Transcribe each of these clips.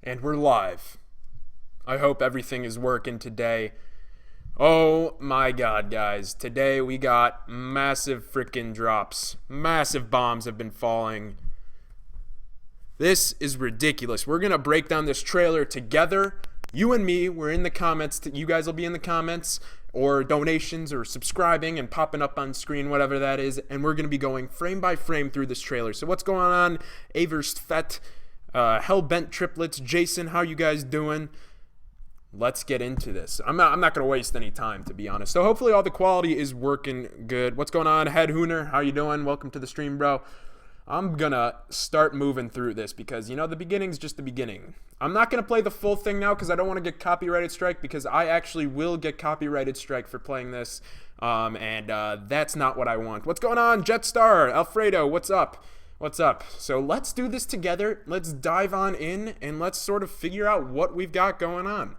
And we're live. I hope everything is working today. Oh my god, guys. Today we got massive freaking drops. Massive bombs have been falling. This is ridiculous. We're going to break down this trailer together. You and me, we're in the comments. You guys will be in the comments or donations or subscribing and popping up on screen, whatever that is. And we're going to be going frame by frame through this trailer. So what's going on? Averst Fett. Hellbent Triplets, Jason, how you guys doing? Let's get into this. I'm not going to waste any time, to be honest. So hopefully all the quality is working good. What's going on? Head Hooner, how you doing? Welcome to the stream, bro. I'm going to start moving through this because, you know, the beginning's just the beginning. I'm not going to play the full thing now because I don't want to get copyrighted strike, because I actually will get copyrighted strike for playing this, and that's not what I want. What's going on? Jetstar, Alfredo, what's up? What's up? So let's do this together. Let's dive on in and let's sort of figure out what we've got going on.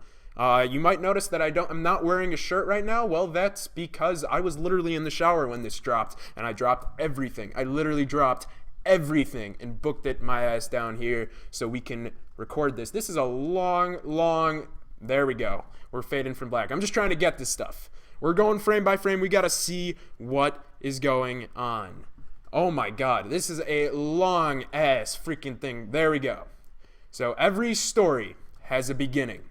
You might notice that I'm not wearing a shirt right now. Well, that's because I was literally in the shower when this dropped, and I dropped everything. I literally dropped everything and booked it my ass down here so we can record this. This is a long, there we go. We're fading from black. I'm just trying to get this stuff. We're going frame by frame. We got to see what is going on. Oh my god, this is a long ass freaking thing. There we go. So every story has a beginning.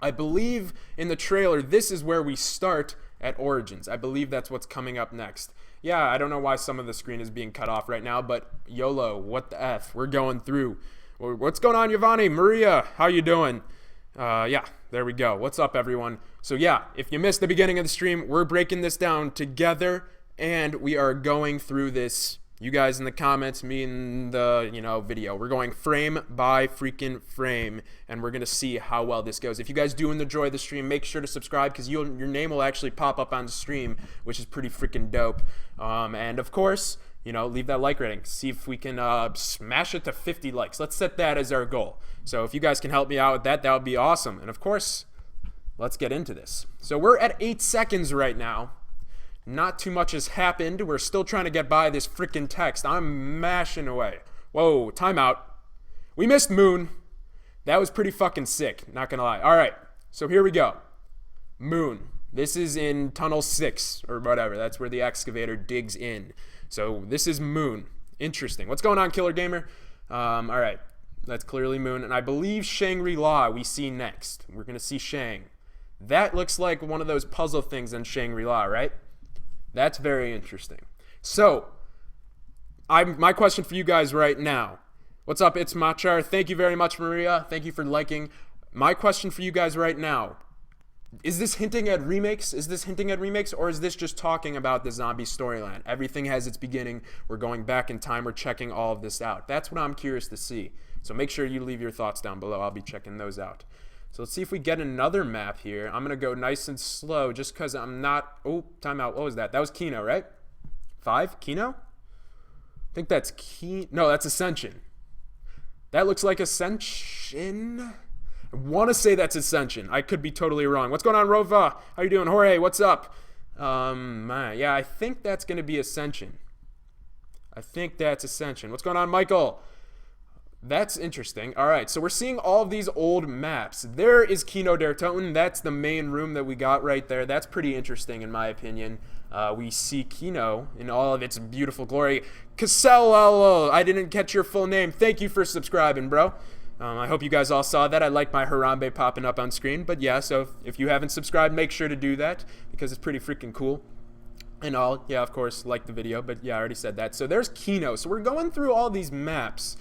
I believe in the trailer this is where we start at Origins. I believe that's what's coming up next. Yeah, I don't know why some of the screen is being cut off right now, but YOLO, what the F? We're going through. What's going on, Giovanni? Maria, how you doing? Yeah, there we go. What's up, everyone? So yeah, if you missed the beginning of the stream, we're breaking this down together. And we are going through this, you guys in the comments, me in the, video. We're going frame by freaking frame, and we're going to see how well this goes. If you guys do enjoy the stream, make sure to subscribe, because your name will actually pop up on the stream, which is pretty freaking dope. And of course, leave that like rating. See if we can smash it to 50 likes. Let's set that as our goal. So if you guys can help me out with that, that would be awesome. And of course, let's get into this. So we're at 8 seconds right now. Not too much has happened. We're still trying to get by this freaking text. I'm mashing away. Whoa, timeout. We missed Moon. That was pretty fucking sick, not gonna lie. All right, so here we go. Moon. This is in Tunnel 6, or whatever. That's where the excavator digs in. So this is Moon. Interesting. What's going on, Killer Gamer? All right, that's clearly Moon. And I believe Shangri-La we see next. We're gonna see Shang. That looks like one of those puzzle things in Shangri-La, right? That's very interesting. So, my question for you guys right now. What's up, it's Machar. Thank you very much, Maria. Thank you for liking. My question for you guys right now. Is this hinting at remakes? Or is this just talking about the zombie storyline? Everything has its beginning. We're going back in time. We're checking all of this out. That's what I'm curious to see. So make sure you leave your thoughts down below. I'll be checking those out. So let's see if we get another map here. I'm going to go nice and slow just because I'm not... Oh, timeout. What was that? That was Kino, right? 5? Kino? I think that's No, that's Ascension. That looks like Ascension. I want to say that's Ascension. I could be totally wrong. What's going on, Rova? How you doing? Jorge, what's up? Yeah, I think that's going to be Ascension. What's going on, Michael? That's interesting. All right, so we're seeing all of these old maps. There is Kino der Toten. That's the main room that we got right there. That's pretty interesting in my opinion. We see Kino in all of its beautiful glory. Cassell, I didn't catch your full name. Thank you for subscribing, bro. I hope you guys all saw that. I like my Harambe popping up on screen. But yeah, so if you haven't subscribed, make sure to do that because it's pretty freaking cool. And all, yeah, of course, like the video. But yeah, I already said that. So there's Kino. So we're going through all these maps,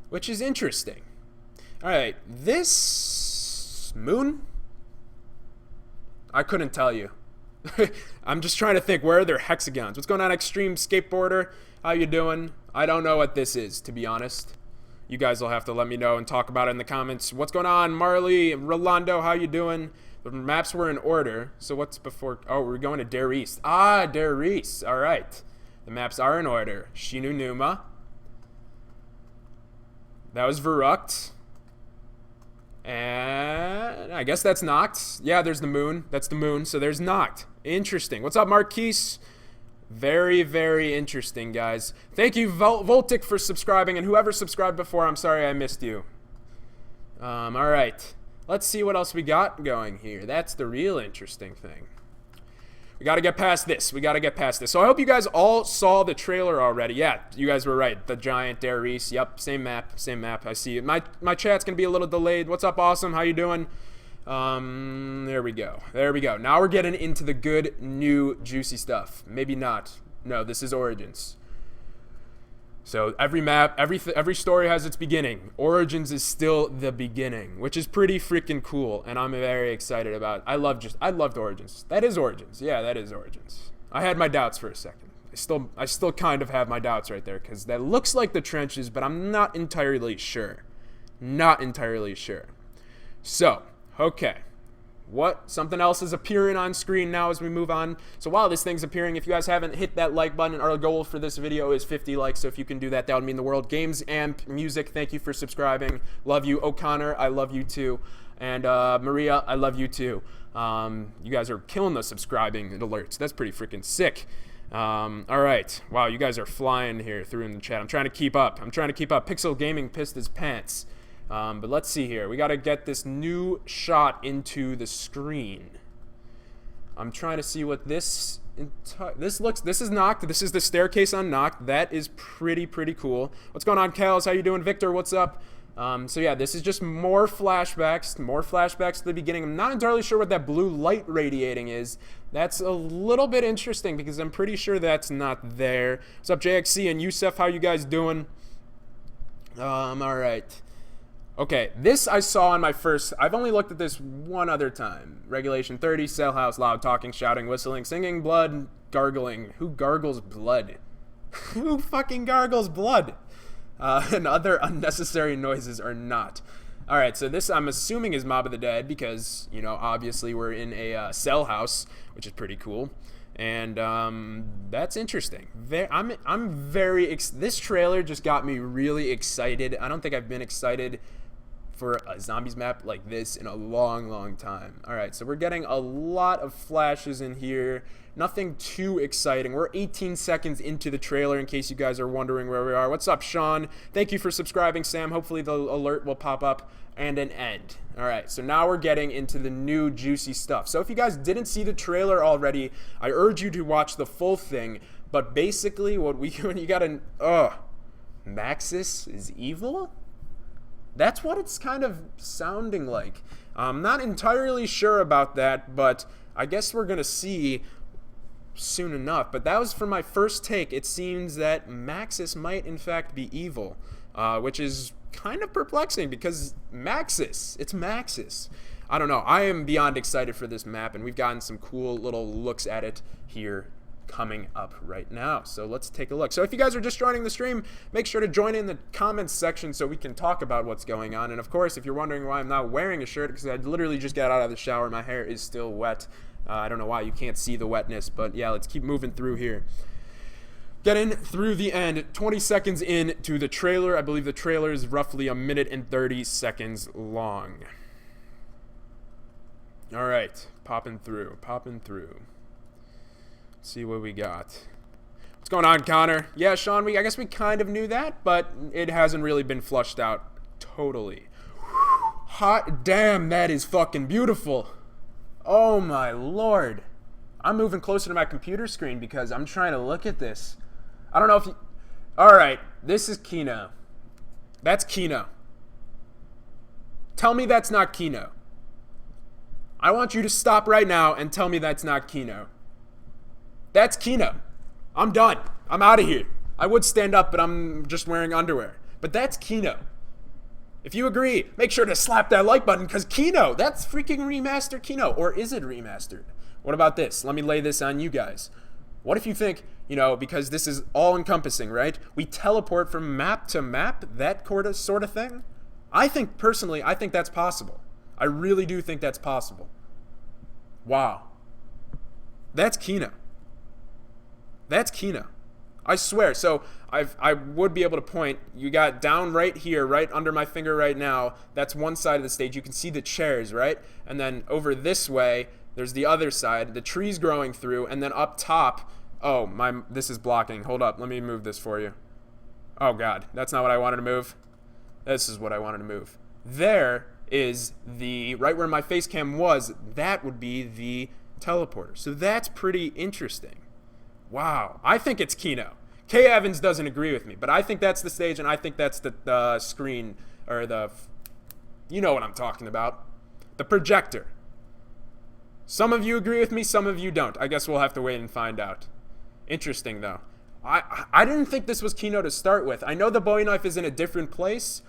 which is interesting. All right, this Moon? I couldn't tell you. I'm just trying to think, where are their hexagons? What's going on, Extreme Skateboarder? How you doing? I don't know what this is, to be honest. You guys will have to let me know and talk about it in the comments. What's going on, Marley? Rolando, how you doing? The maps were in order, so what's before? Oh, we're going to Der East. Ah, Der East. All right. The maps are in order. Shinu Numa. That was Verrucht. And I guess that's Noct. Yeah, there's the Moon. That's the Moon. So there's Noct. Interesting. What's up, Marquise? Very, very interesting, guys. Thank you, Voltic, for subscribing. And whoever subscribed before, I'm sorry I missed you. All right. Let's see what else we got going here. That's the real interesting thing. We got to get past this. So I hope you guys all saw the trailer already. Yeah, you guys were right. The giant Dare Reese. Yep, same map. I see it. My chat's going to be a little delayed. What's up, Awesome? How you doing? There we go. Now we're getting into the good, new, juicy stuff. Maybe not. No, this is Origins. So every map, every story has its beginning. Origins is still the beginning, which is pretty freaking cool, and I'm very excited about it. I loved Origins. That is Origins. Yeah, that is Origins. I had my doubts for a second. I still kind of have my doubts right there, because that looks like the trenches, but I'm not entirely sure. So, okay. Something else is appearing on screen now as we move on. So while this thing's appearing, if you guys haven't hit that like button, our goal for this video is 50 likes. So if you can do that, that would mean the world. Games and Music, thank you for subscribing. Love you. O'Connor, I love you too. And Maria, I love you too. You guys are killing the subscribing alerts. That's pretty freaking sick. All right. Wow, you guys are flying here through in the chat. I'm trying to keep up. Pixel Gaming pissed his pants. But let's see here. We got to get this new shot into the screen. I'm trying to see what this looks. This is Knocked. This is the staircase on Knocked. That is pretty cool. What's going on, Kels? How you doing? Victor, what's up? So yeah, this is just more flashbacks to the beginning. I'm not entirely sure what that blue light radiating is. That's a little bit interesting because I'm pretty sure that's not there. What's up, JXC and Yusef? How you guys doing? All right. Okay, this I saw on my first. I've only looked at this one other time. Regulation 30, cell house, loud talking, shouting, whistling, singing, blood, gargling. Who gargles blood? Who fucking gargles blood? And other unnecessary noises are not. All right, so this I'm assuming is Mob of the Dead because, you know, obviously we're in a cell house, which is pretty cool. And that's interesting. I'm very. This trailer just got me really excited. I don't think I've been excited for a zombies map like this in a long time. All right, so we're getting a lot of flashes in here. Nothing too exciting. We're 18 seconds into the trailer in case you guys are wondering where we are. What's up, Sean? Thank you for subscribing, Sam. Hopefully the alert will pop up and an end. All right, so now we're getting into the new juicy stuff. So if you guys didn't see the trailer already, I urge you to watch the full thing. But basically when you got an Maxis is evil? That's what it's kind of sounding like. I'm not entirely sure about that, but I guess we're going to see soon enough. But that was for my first take. It seems that Maxis might in fact be evil, which is kind of perplexing because it's Maxis. I don't know. I am beyond excited for this map, and we've gotten some cool little looks at it here coming up right now. So let's take a look. So if you guys are just joining the stream, make sure to join in the comments section so we can talk about what's going on. And of course, if you're wondering why I'm not wearing a shirt, because I literally just got out of the shower, my hair is still wet. I don't know why you can't see the wetness, but yeah, let's keep moving through here. Getting through the end, 20 seconds into the trailer. I believe the trailer is roughly 1 minute and 30 seconds long. All right, popping through. See what we got. What's going on, Connor? Yeah, Sean, I guess we kind of knew that, but it hasn't really been flushed out totally. Hot damn, that is fucking beautiful. Oh my lord. I'm moving closer to my computer screen because I'm trying to look at this. I don't know if you... Alright, this is Kino. That's Kino. Tell me that's not Kino. I want you to stop right now and tell me that's not Kino. That's Kino. I'm done. I'm out of here. I would stand up, but I'm just wearing underwear. But that's Kino. If you agree, make sure to slap that like button because Kino, that's freaking remastered Kino. Or is it remastered? What about this? Let me lay this on you guys. What if you think, you know, because this is all encompassing, right? We teleport from map to map, that sort of thing? Personally, I think that's possible. I really do think that's possible. Wow. That's Kino. That's Kino. I swear. So I would be able to point. You got down right here, right under my finger right now. That's one side of the stage. You can see the chairs, right? And then over this way, there's the other side. The trees growing through. And then up top. Oh, this is blocking. Hold up. Let me move this for you. Oh, God. That's not what I wanted to move. This is what I wanted to move. there is right where my face cam was, that would be the teleporter. So that's pretty interesting. Wow. I think it's Kino. K. Evans doesn't agree with me, but I think that's the stage, and I think that's the screen, or you know what I'm talking about. The projector. Some of you agree with me, some of you don't. I guess we'll have to wait and find out. Interesting, though. I didn't think this was Kino to start with. I know the Bowie knife is in a different place,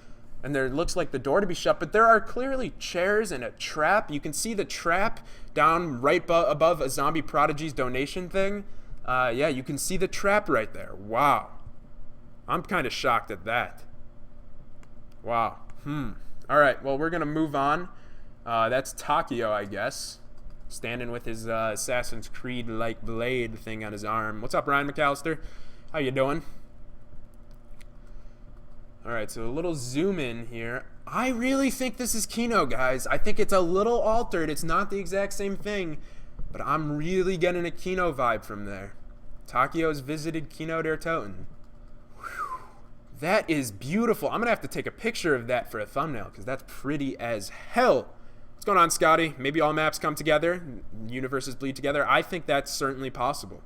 and there looks like the door to be shut, but there are clearly chairs and a trap. You can see the trap down right above a Zombie Prodigy's donation thing. Yeah, you can see the trap right there. Wow. I'm kind of shocked at that. Wow. All right, well, we're going to move on. That's Takio, I guess, standing with his Assassin's Creed-like blade thing on his arm. What's up, Ryan McAllister? How you doing? All right, so a little zoom in here. I really think this is Kino, guys. I think it's a little altered. It's not the exact same thing, but I'm really getting a Kino vibe from there. Takio's visited Kino der Toten. Whew. That is beautiful. I'm going to have to take a picture of that for a thumbnail because that's pretty as hell. What's going on, Scotty? Maybe all maps come together, universes bleed together. I think that's certainly possible.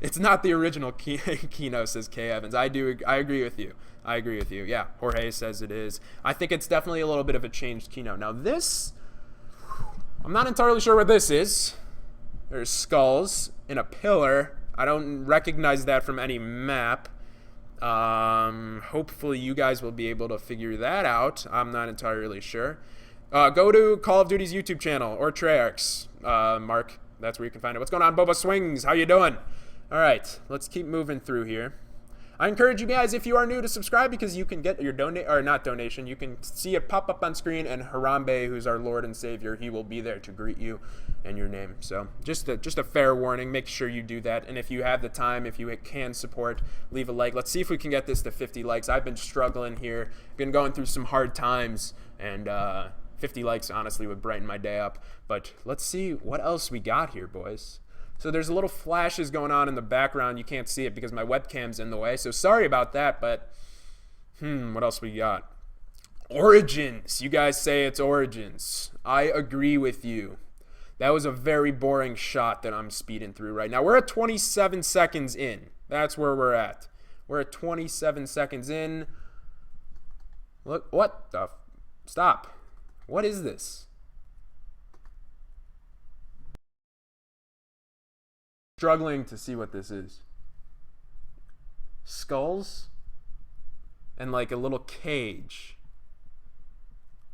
It's not the original Kino, says K. Evans. I agree with you. I agree with you. Yeah, Jorge says it is. I think it's definitely a little bit of a changed Kino. Now this, I'm not entirely sure what this is. There's skulls in a pillar. I don't recognize that from any map. Hopefully you guys will be able to figure that out. I'm not entirely sure. Go to Call of Duty's YouTube channel or Treyarch's, Mark. That's where you can find it. What's going on, Boba Swings? How you doing? All right, let's keep moving through here. I encourage you guys, if you are new, to subscribe because you can get your donation. You can see it pop up on screen, and Harambe, who's our Lord and Savior, he will be there to greet you and your name. So just a fair warning. Make sure you do that. And if you have the time, if you can support, leave a like. Let's see if we can get this to 50 likes. I've been struggling here. Been going through some hard times, and 50 likes honestly would brighten my day up. But let's see what else we got here, boys. So there's a little flashes going on in the background. You can't see it because my webcam's in the way. So sorry about that, but what else we got? Origins. You guys say it's Origins. I agree with you. That was a very boring shot that I'm speeding through right now. We're at 27 seconds in. That's where we're at. We're at 27 seconds in. Look, what the? Stop. What is this? Struggling to see what this is. Skulls and like a little cage.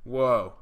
Whoa.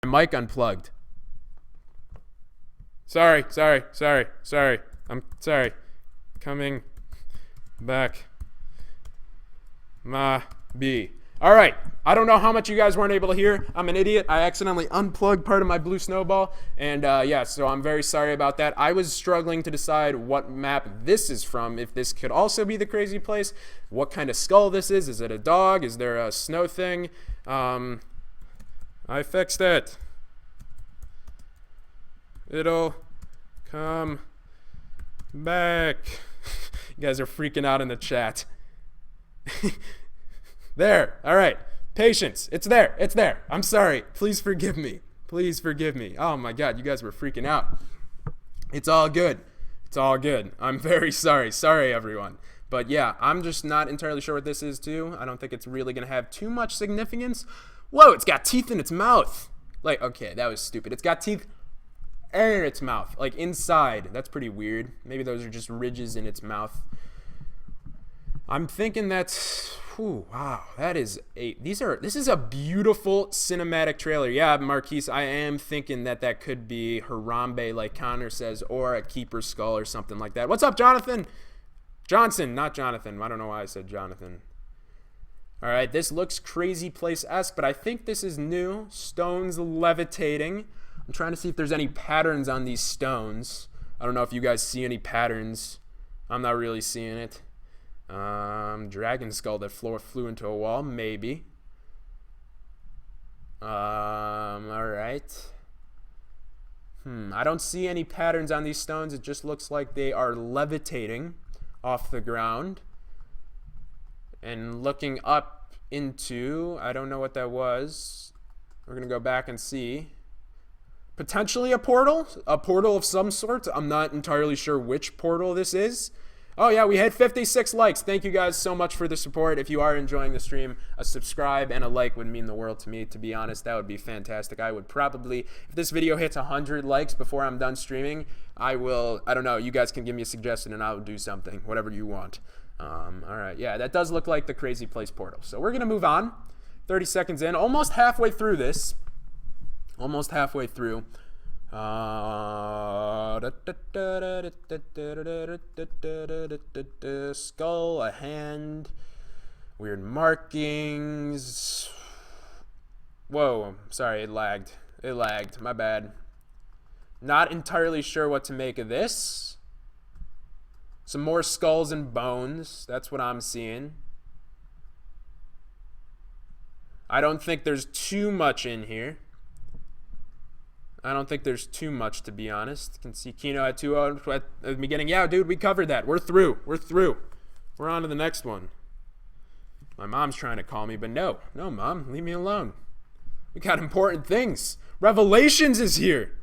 Mic unplugged. Sorry. I'm sorry. Coming back. Ma B. All right. I don't know how much you guys weren't able to hear. I'm an idiot. I accidentally unplugged part of my blue snowball. And yeah, so I'm very sorry about that. I was struggling to decide what map this is from, if this could also be the crazy place, what kind of skull this is. Is it a dog? Is there a snow thing? I fixed it. It'll come back. You guys are freaking out in the chat. There. All right. Patience. It's there. It's there. I'm sorry. Please forgive me. Please forgive me. Oh my God, you guys were freaking out. It's all good. It's all good. I'm very sorry. Sorry, everyone. But yeah, I'm just not entirely sure what this is too. I don't think it's really going to have too much significance. Whoa, it's got teeth in its mouth. Like, okay, that was stupid. It's got teeth in its mouth, like inside. That's pretty weird. Maybe those are just ridges in its mouth. I'm thinking that's, wow, that is this is a beautiful cinematic trailer. Yeah, Marquise, I am thinking that could be Harambe, like Connor says, or a Keeper Skull or something like that. What's up, Jonathan? Johnson, not Jonathan. I don't know why I said Jonathan. All right, this looks Crazy Place-esque, but I think this is new. Stones levitating. I'm trying to see if there's any patterns on these stones. I don't know if you guys see any patterns. I'm not really seeing it. Dragon skull that flew into a wall, maybe. All right. I don't see any patterns on these stones. It just looks like they are levitating off the ground and looking up into, I don't know what that was. We're going to go back and see. Potentially a portal of some sort. I'm not entirely sure which portal this is. Oh yeah, we had 56 likes. Thank you guys so much for the support. If you are enjoying the stream, a subscribe and a like would mean the world to me. To be honest, that would be fantastic. I would probably, if this video hits 100 likes before I'm done streaming, I don't know, you guys can give me a suggestion and I'll do something, whatever you want. All right, yeah, that does look like the Crazy Place portal. So we're gonna move on. 30 seconds in, almost halfway through this. Almost halfway through. Skull, a hand, weird markings. Whoa, sorry, it lagged. My bad. Not entirely sure what to make of this. Some more skulls and bones. That's what I'm seeing. I don't think there's too much in here. I don't think there's too much, to be honest. You can see Kino at 2-0 at the beginning. Yeah, dude, we covered that. We're through. We're on to the next one. My mom's trying to call me, but no, Mom, leave me alone. We got important things. Revelations is here.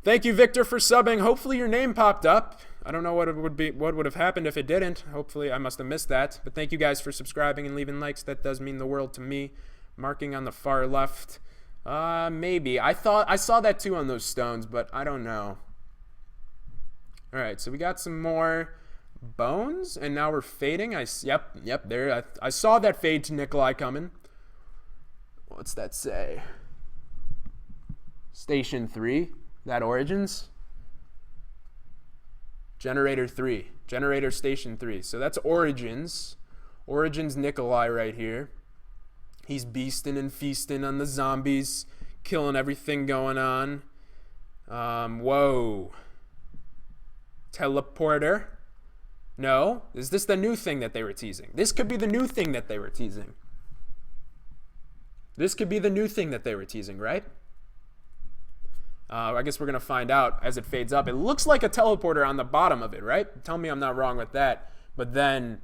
Thank you, Victor, for subbing. Hopefully your name popped up. I don't know what would have happened if it didn't. Hopefully I must have missed that. But thank you guys for subscribing and leaving likes. That does mean the world to me. Marking on the far left. Maybe. I saw that too on those stones, but I don't know. All right, so we got some more bones, and now we're fading. Yep, there. I saw that fade to Nikolai coming. What's that say? Station 3. That Origins? Generator 3. Generator Station 3. So that's Origins. Origins Nikolai right here. He's beasting and feasting on the zombies, killing everything going on. Whoa. Teleporter. No? Is this the new thing that they were teasing? This could be the new thing that they were teasing. This could be the new thing that they were teasing, right? I guess we're going to find out as it fades up. It looks like a teleporter on the bottom of it, right? Tell me I'm not wrong with that. But then,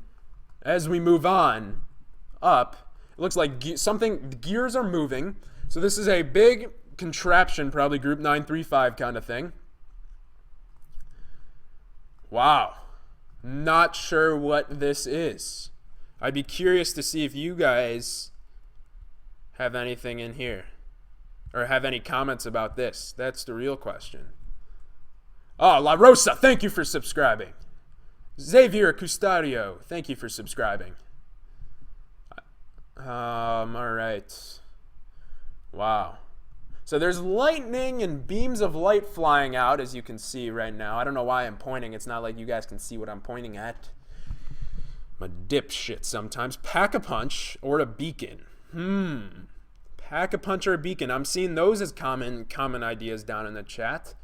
as we move on up, it looks like the gears are moving. So this is a big contraption, probably Group 935 kind of thing. Wow. Not sure what this is. I'd be curious to see if you guys have anything in here. Or have any comments about this. That's the real question. Oh, La Rosa, thank you for subscribing. Xavier Custadio, thank you for subscribing. All right. Wow. So there's lightning and beams of light flying out, as you can see right now. I don't know why I'm pointing. It's not like you guys can see what I'm pointing at. I'm a dipshit sometimes. Pack-a-punch or a beacon. Pack-a-punch or a beacon. I'm seeing those as common ideas down in the chat.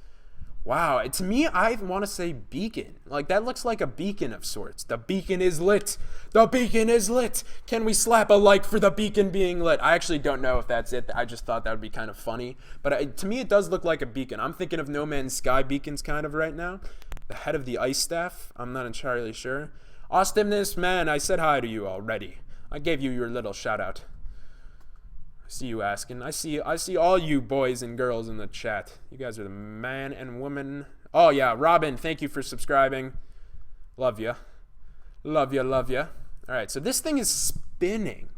Wow. To me, I want to say beacon. Like, that looks like a beacon of sorts. The beacon is lit. The beacon is lit. Can we slap a like for the beacon being lit? I actually don't know if that's it. I just thought that would be kind of funny. But to me, it does look like a beacon. I'm thinking of No Man's Sky beacons kind of right now. The head of the ice staff. I'm not entirely sure. Awesomeness, man, I said hi to you already. I gave you your little shout out. I see you asking. I see all you boys and girls in the chat. You guys are the man and woman. Oh yeah, Robin, thank you for subscribing. Love ya. Love ya, love ya. All right, so this thing is spinning.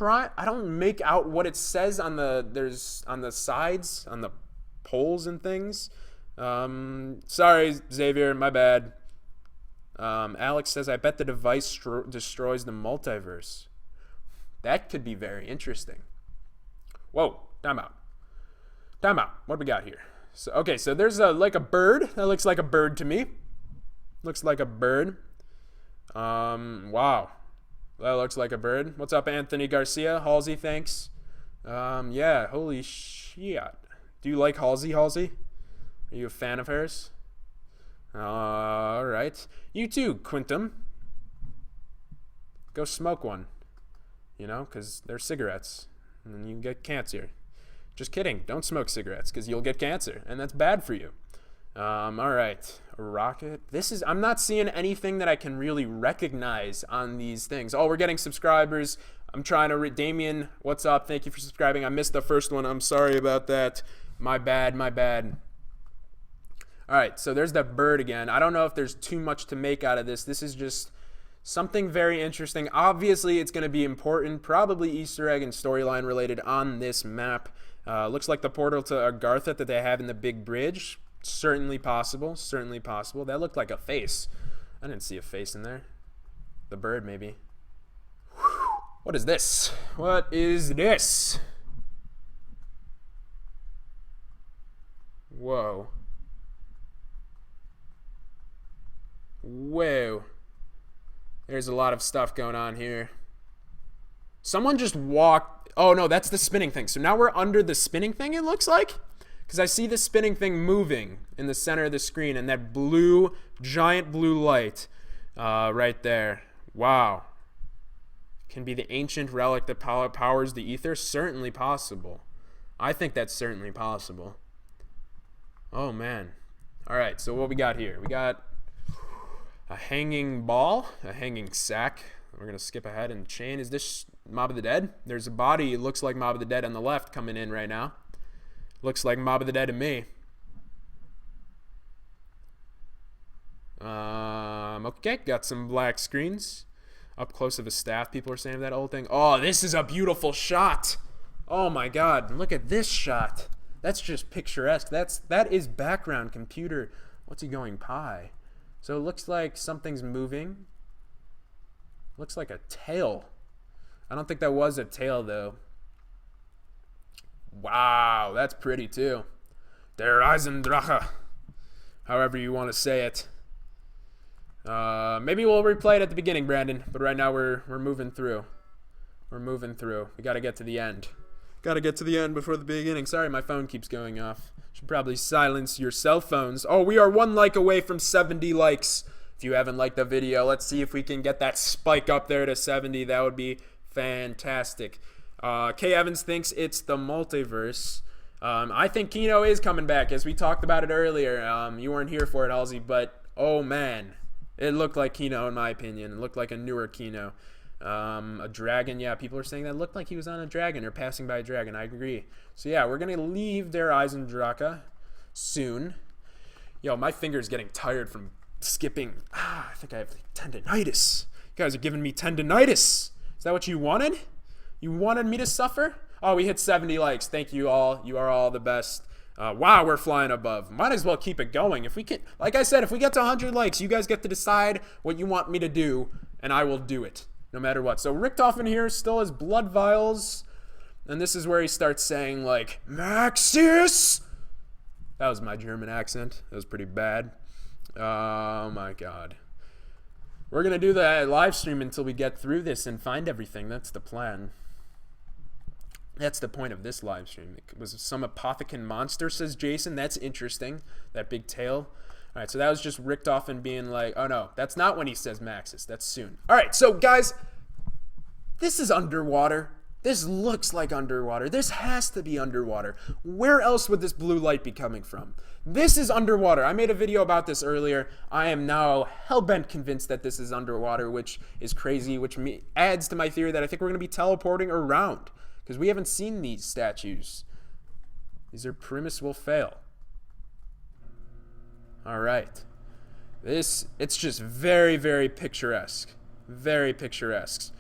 I don't make out what it says on the sides, on the poles and things. Sorry, Xavier, my bad. Alex says, I bet the device destroys the multiverse. That could be very interesting. Whoa, time out. What do we got here? So, okay, so there's like a bird. That looks like a bird to me. Looks like a bird. Wow. That looks like a bird. What's up, Anthony Garcia? Halsey, thanks. Yeah, holy shit. Do you like Halsey? Are you a fan of hers? All right. You too, Quintum. Go smoke one. You know, because they're cigarettes. And you get cancer. Just kidding. Don't smoke cigarettes because you'll get cancer. And that's bad for you. All right. A rocket. I'm not seeing anything that I can really recognize on these things. Oh, we're getting subscribers. I'm trying to Damien, what's up? Thank you for subscribing. I missed the first one. I'm sorry about that. My bad. All right, so there's that bird again. I don't know if there's too much to make out of this. This is just something very interesting. Obviously, it's going to be important, probably Easter egg and storyline related on this map. Looks like the portal to Agartha that they have in the big bridge. Certainly possible. That looked like a face. I didn't see a face in there. The bird, maybe. What is this? Whoa. Whoa. There's a lot of stuff going on here. Someone just walked. Oh, no, that's the spinning thing. So now we're under the spinning thing, it looks like. Because I see the spinning thing moving in the center of the screen and that giant blue light right there. Wow. Can be the ancient relic that powers the ether? Certainly possible. I think that's certainly possible. Oh, man. All right, so what we got here? We got a hanging ball, a hanging sack. We're going to skip ahead and chain. Is this Mob of the Dead? There's a body. It looks like Mob of the Dead on the left coming in right now. Looks like Mob of the Dead to me. Okay, got some black screens. Up close of a staff, people are saying of that old thing. Oh, this is a beautiful shot. Oh my God, look at this shot. That's just picturesque. That is background computer. What's he going pi? So it looks like something's moving. Looks like a tail. I don't think that was a tail though. Wow, that's pretty too. Der Eisendrache. However you want to say it. Maybe we'll replay it at the beginning, Brandon. But right now we're moving through. We got to get to the end. Got to get to the end before the beginning. Sorry, my phone keeps going off. Should probably silence your cell phones. Oh, we are 1 like away from 70 likes. If you haven't liked the video, let's see if we can get that spike up there to 70. That would be fantastic. K. Evans thinks it's the multiverse. I think Kino is coming back, as we talked about it earlier. You weren't here for it, Halsey, but oh man, it looked like Kino in my opinion. It looked like a newer Kino. A dragon, yeah, people are saying that looked like he was on a dragon or passing by a dragon. I agree. So yeah, we're gonna leave Der Eisendrache soon. Yo, my finger's getting tired from skipping. I think I have tendinitis. You guys are giving me tendinitis. Is that what you wanted? You wanted me to suffer? Oh, we hit 70 likes. Thank you all. You are all the best. Wow, we're flying above. Might as well keep it going. If we can, like I said, if we get to 100 likes, you guys get to decide what you want me to do, and I will do it, no matter what. So Richtofen here still has blood vials, and this is where he starts saying, like, Maxis! That was my German accent. That was pretty bad. Oh, my God. We're going to do the live stream until we get through this and find everything. That's the plan. That's the point of this live stream. It was some apothecary monster, says Jason. That's interesting. That big tail. All right, so that was just Richtofen being like, oh, no, that's not when he says Maxis. That's soon. All right, so, guys, this is underwater. This looks like underwater. This has to be underwater. Where else would this blue light be coming from? This is underwater. I made a video about this earlier. I am now hell-bent convinced that this is underwater, which is crazy, which adds to my theory that I think we're going to be teleporting around because we haven't seen these statues. These are premise will fail. All right. It's just very, very picturesque. Very picturesque.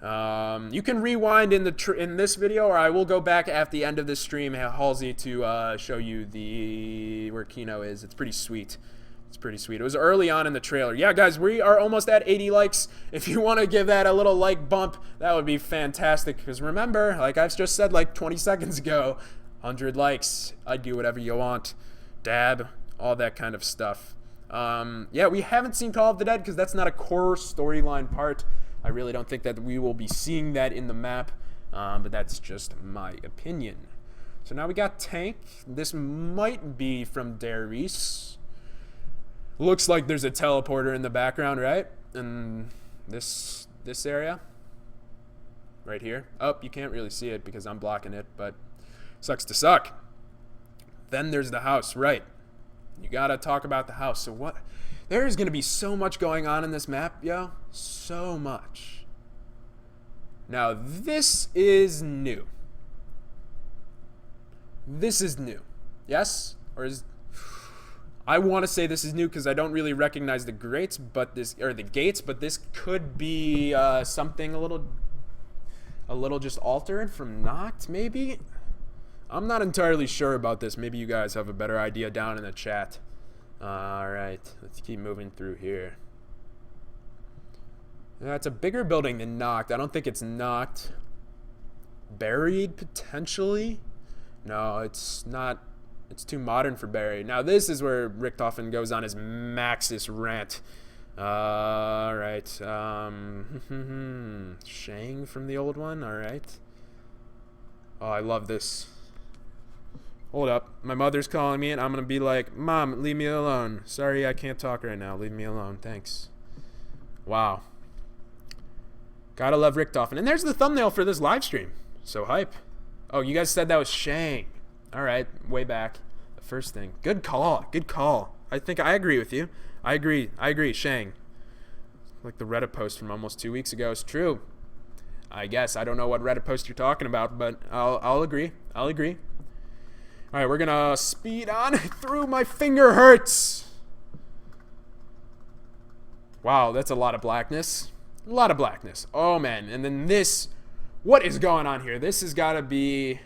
You can rewind in this video, or I will go back at the end of this stream, Halsey, to show you where Kino is. It's pretty sweet. It's pretty sweet. It was early on in the trailer. Yeah, guys, we are almost at 80 likes. If you want to give that a little like bump, that would be fantastic. Because remember, like I've just said like 20 seconds ago, 100 likes, I'd do whatever you want. Dab, all that kind of stuff. Yeah, we haven't seen Call of the Dead because that's not a core storyline part. I really don't think that we will be seeing that in the map, but that's just my opinion. So now we got Tank. This might be from Darius. Looks like there's a teleporter in the background, right? In this area. Right here. Oh, you can't really see it because I'm blocking it, but sucks to suck. Then there's the house, right? You gotta talk about the house. So what? There's gonna be so much going on in this map, yo. So much. Now, this is new. This is new. Yes? Or is... I want to say this is new because I don't really recognize the gates, but this could be something a little just altered from Noct, maybe. I'm not entirely sure about this. Maybe you guys have a better idea down in the chat. All right, let's keep moving through here. Yeah, it's a bigger building than Noct. I don't think it's Noct. Buried potentially. No, it's not. It's too modern for Barry. Now this is where Richtofen goes on his Maxis rant. Alright. Shang from the old one. Alright. Oh, I love this. Hold up. My mother's calling me and I'm going to be like, Mom, leave me alone. Sorry, I can't talk right now. Leave me alone. Thanks. Wow. Gotta love Richtofen. And there's the thumbnail for this live stream. So hype. Oh, you guys said that was Shang. All right, way back. The first thing. Good call. Good call. I think I agree with you. I agree. Shang. Like the Reddit post from almost 2 weeks ago is true. I guess. I don't know what Reddit post you're talking about, but I'll agree. All right, we're going to speed on through. My finger hurts. Wow, that's a lot of blackness. A lot of blackness. Oh, man. And then this. What is going on here? This has got to be...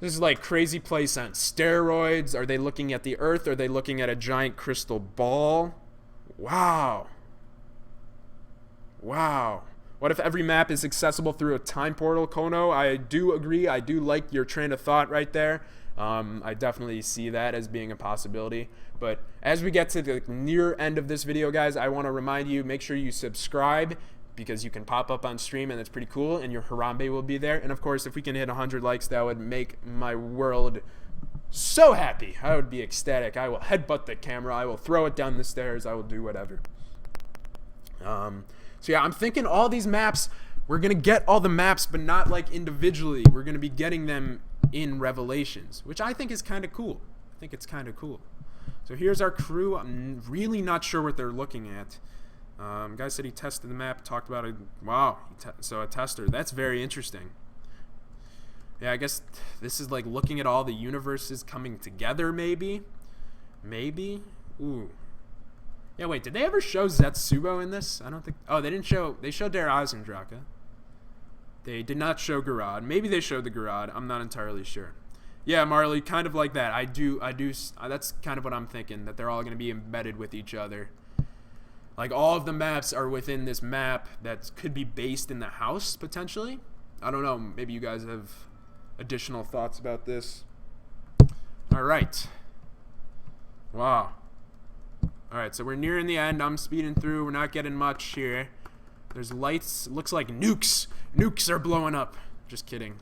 This is like crazy place on steroids. Are they looking at the Earth? Are they looking at a giant crystal ball? Wow. Wow. What if every map is accessible through a time portal, Kono? I do agree. I do like your train of thought right there. I definitely see that as being a possibility. But as we get to the near end of this video, guys, I want to remind you, make sure you subscribe, because you can pop up on stream and it's pretty cool, and your Harambe will be there. And of course, if we can hit 100 likes, that would make my world so happy. I would be ecstatic. I will headbutt the camera. I will throw it down the stairs. I will do whatever. So yeah, I'm thinking all these maps, we're going to get all the maps, but not like individually. We're going to be getting them in Revelations, which I think is kind of cool. I think it's kind of cool. So here's our crew. I'm really not sure what they're looking at. Guy said he tested the map, talked about it. Wow, so a tester. That's very interesting. Yeah, I guess this is like looking at all the universes coming together, maybe. Maybe. Ooh. Yeah, wait, did they ever show Zetsubo in this? I don't think... Oh, they didn't show... They showed Der Eisendrache. They did not show Garad. Maybe they showed the Garad. I'm not entirely sure. Yeah, Marley, kind of like that. I do... That's kind of what I'm thinking, that they're all going to be embedded with each other. Like, all of the maps are within this map that could be based in the house, potentially. I don't know. Maybe you guys have additional thoughts about this. All right. Wow. All right, so we're nearing the end. I'm speeding through. We're not getting much here. There's lights. It looks like nukes. Nukes are blowing up. Just kidding.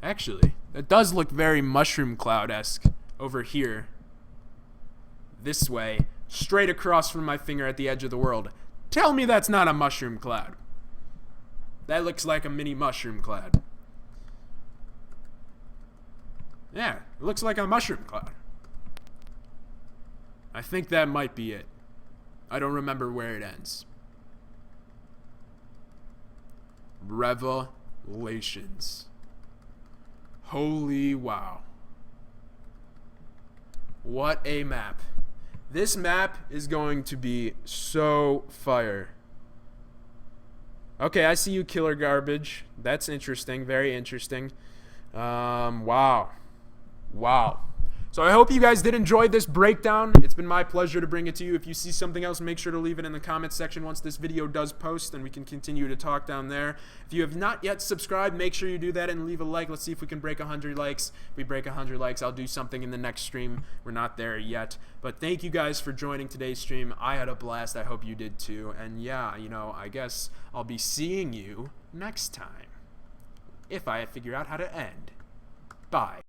Actually, it does look very Mushroom Cloud-esque over here. This way. Straight across from my finger at the edge of the world. Tell me that's not a mushroom cloud. That looks like a mini mushroom cloud. Yeah, it looks like a mushroom cloud. I think that might be it. I don't remember where it ends. Revelations. Holy wow. What a map. This map is going to be so fire. Okay, I see you, Killer Garbage. That's interesting. Very interesting. Wow. So I hope you guys did enjoy this breakdown. It's been my pleasure to bring it to you. If you see something else, make sure to leave it in the comments section once this video does post, and we can continue to talk down there. If you have not yet subscribed, make sure you do that and leave a like. Let's see if we can break 100 likes. If we break 100 likes, I'll do something in the next stream. We're not there yet. But thank you guys for joining today's stream. I had a blast. I hope you did too. And yeah, I guess I'll be seeing you next time, if I figure out how to end. Bye.